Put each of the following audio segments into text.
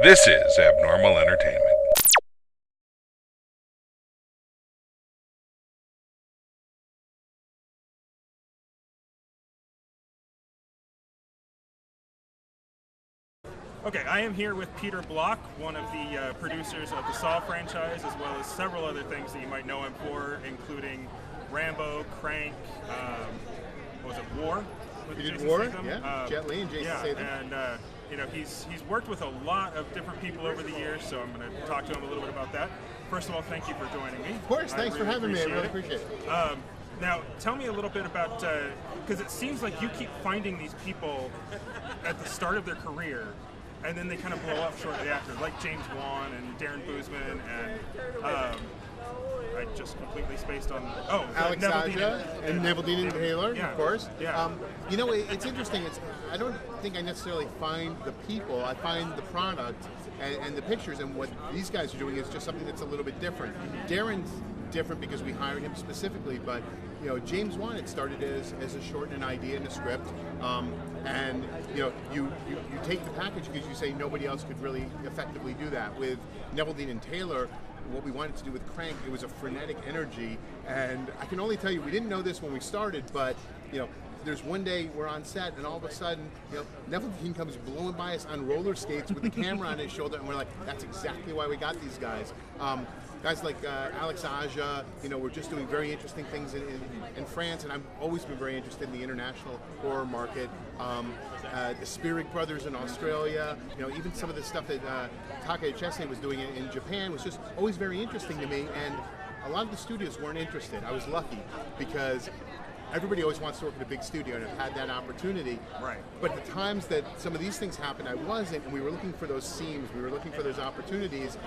This is Abnormal Entertainment. Okay, I am here with Peter Block, one of the producers of the Saw franchise, as well as several other things that you might know him for, including Rambo, Crank, what was it, War? He did War, yeah. Jet Li and Jason Statham. And you know, he's worked with a lot of different people over the years, so I'm going to talk to him a little bit about that. First of all, thank you for joining me. Of course, thanks for having me. I really appreciate it. Now, tell me a little bit about, because it seems like you keep finding these people at the start of their career, and then they kind of blow up shortly after, like James Wan and Darren Boozman, and I just completely spaced on. Oh, Alex Aja and Neveldine Taylor, yeah. Of course. Yeah. You know, it's interesting. I don't think I necessarily find the people. I find the product and the pictures, and what these guys are doing is just something that's a little bit different. Darren's different because we hired him specifically, but you know, James Wan, it started as a short and an idea and a script, and you know, you take the package because you say nobody else could really effectively do that. With Neveldine and Taylor, what we wanted to do with Crank, it was a frenetic energy, and I can only tell you, we didn't know this when we started, but you know, there's one day we're on set, and all of a sudden, you know, Neveldine comes blowing by us on roller skates with the camera on his shoulder, and we're like, that's exactly why we got these guys. Guys like Alex Aja, you know, we're just doing very interesting things in France, and I've always been very interested in the international horror market. The Spirig brothers in Australia, you know, even some of the stuff that Taka Echese was doing in Japan was just always very interesting to me, and a lot of the studios weren't interested. I was lucky because everybody always wants to work at a big studio, and I've had that opportunity. Right. But the times that some of these things happened, I wasn't, and we were looking for those seams, we were looking for those opportunities,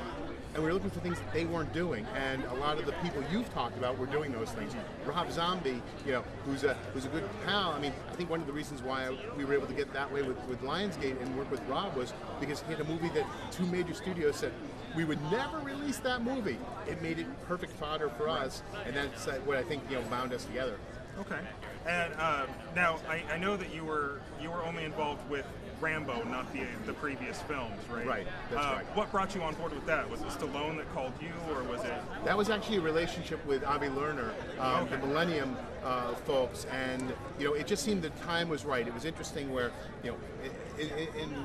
and we were looking for things that they weren't doing. And a lot of the people you've talked about were doing those things. Rob Zombie, you know, who's a good pal. I mean, I think one of the reasons why we were able to get that way with Lionsgate and work with Rob was because he had a movie that two major studios said, we would never release that movie. It made it perfect fodder for us, and that's what I think, you know, bound us together. Okay, and now I know that you were only involved with Rambo, not the previous films, right? Right, that's right. What brought you on board with that? Was it Stallone that called you, or was it? That was actually a relationship with Avi Lerner, the Millennium folks, and you know, it just seemed the time was right. It was interesting where, you know, in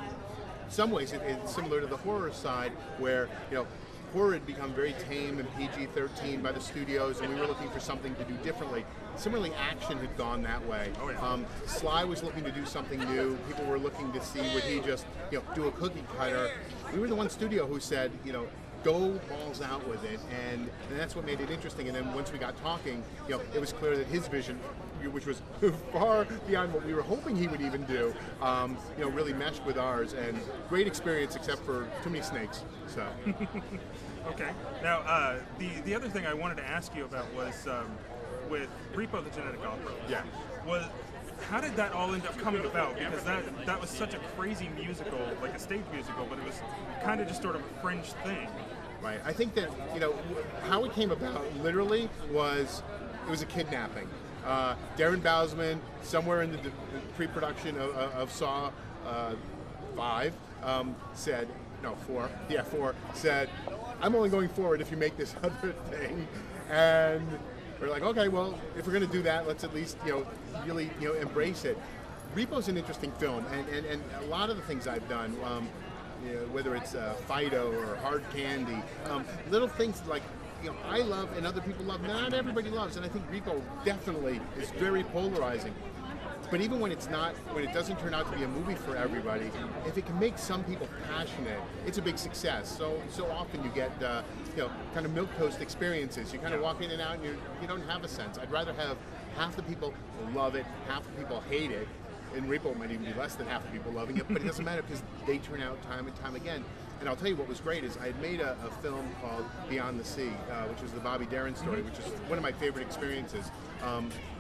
some ways it's similar to the horror side, where, you know, horror had become very tame and PG-13 by the studios, and we were looking for something to do differently. Similarly, action had gone that way. Oh, yeah. Sly was looking to do something new. People were looking to see, would he just, you know, do a cookie cutter. We were the one studio who said, you know, go balls out with it, and that's what made it interesting. And then once we got talking, you know, it was clear that his vision, which was far beyond what we were hoping he would even do, you know, really meshed with ours. And great experience, except for too many snakes. So. Okay. Now, the other thing I wanted to ask you about was with Repo the Genetic Opera. Yeah. How did that all end up coming about? Because that was such a crazy musical, like a stage musical, but it was kind of just sort of a fringe thing. Right. I think that, you know, how it came about literally was, it was a kidnapping. Darren Bousman, somewhere in the pre-production of Saw 5, said, no, 4, yeah, 4, said, I'm only going forward if you make this other thing. And we're like, okay, well, if we're going to do that, let's at least, you know, really, you know, embrace it. Repo's an interesting film, and a lot of the things I've done, you know, whether it's Fido or Hard Candy, little things like, you know, I love and other people love, not everybody loves, and I think Repo definitely is very polarizing. But even when it's not, when it doesn't turn out to be a movie for everybody, if it can make some people passionate, it's a big success. So often you get, you know, kind of milquetoast experiences. You kind of walk in and out, and you don't have a sense. I'd rather have half the people love it, half the people hate it. In Repo, might even be less than half the people loving it, but it doesn't matter because they turn out time and time again. And I'll tell you what was great is I had made a film called Beyond the Sea, which was the Bobby Darin story, which is one of my favorite experiences.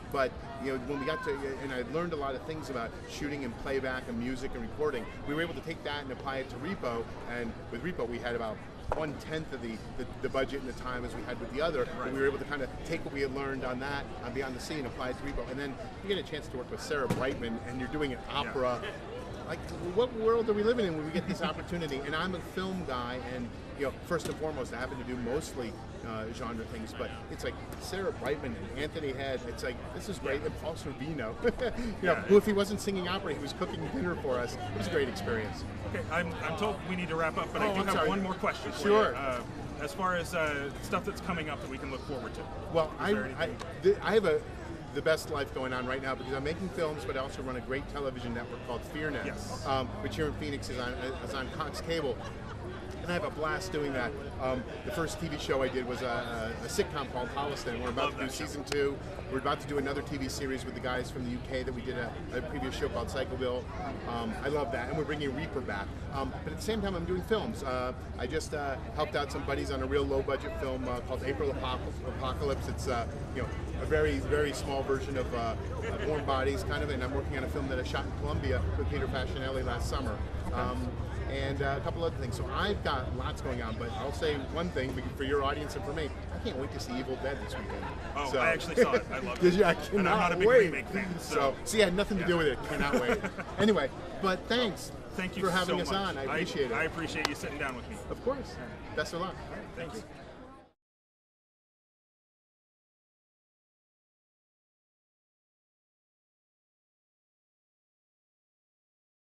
But you know, when we got to, and I learned a lot of things about shooting and playback and music and recording, we were able to take that and apply it to Repo. And with Repo, we had about 1/10 of the budget and the time as we had with the other. Right. And we were able to kind of take what we had learned on that, on Beyond the Sea, and apply it to Repo. And then you get a chance to work with Sarah Brightman, and you're doing an opera. like, what world are we living in when we get this opportunity? And I'm a film guy, and first and foremost, I happen to do mostly genre things, but it's like Sarah Brightman and Anthony Head. It's like, this is great. And Paul Sorvino, who, if he wasn't singing opera, he was cooking dinner for us. It was a great experience. Okay, I'm told we need to wrap up, but I do have one more question for Sure. you. As far as stuff that's coming up that we can look forward to. Well, I have the best life going on right now because I'm making films, but I also run a great television network called FEARnet, Yes. Which here in Phoenix is on Cox Cable. And I have a blast doing that. The first TV show I did was a sitcom called Holliston. We're about to do season 2. We're about to do another TV series with the guys from the UK that we did a previous show called Psychoville. I love that. And we're bringing Reaper back. But at the same time, I'm doing films. I just helped out some buddies on a real low-budget film called April Apocalypse. It's a very, very small version of Warm Bodies, kind of, and I'm working on a film that I shot in Colombia with Peter Facinelli last summer. And a couple other things. So I've got lots going on, but I'll say one thing for your audience and for me. I can't wait to see Evil Dead this weekend. Oh, so, I actually saw it. I loved it. Did you? I And I'm not a cannot big wait. remake fan. So See, I had nothing to do with it. Cannot wait. Anyway, but thanks. Thank you for having so us much. on. I appreciate it. I appreciate you sitting down with me. Of course. Best of luck. Thank you.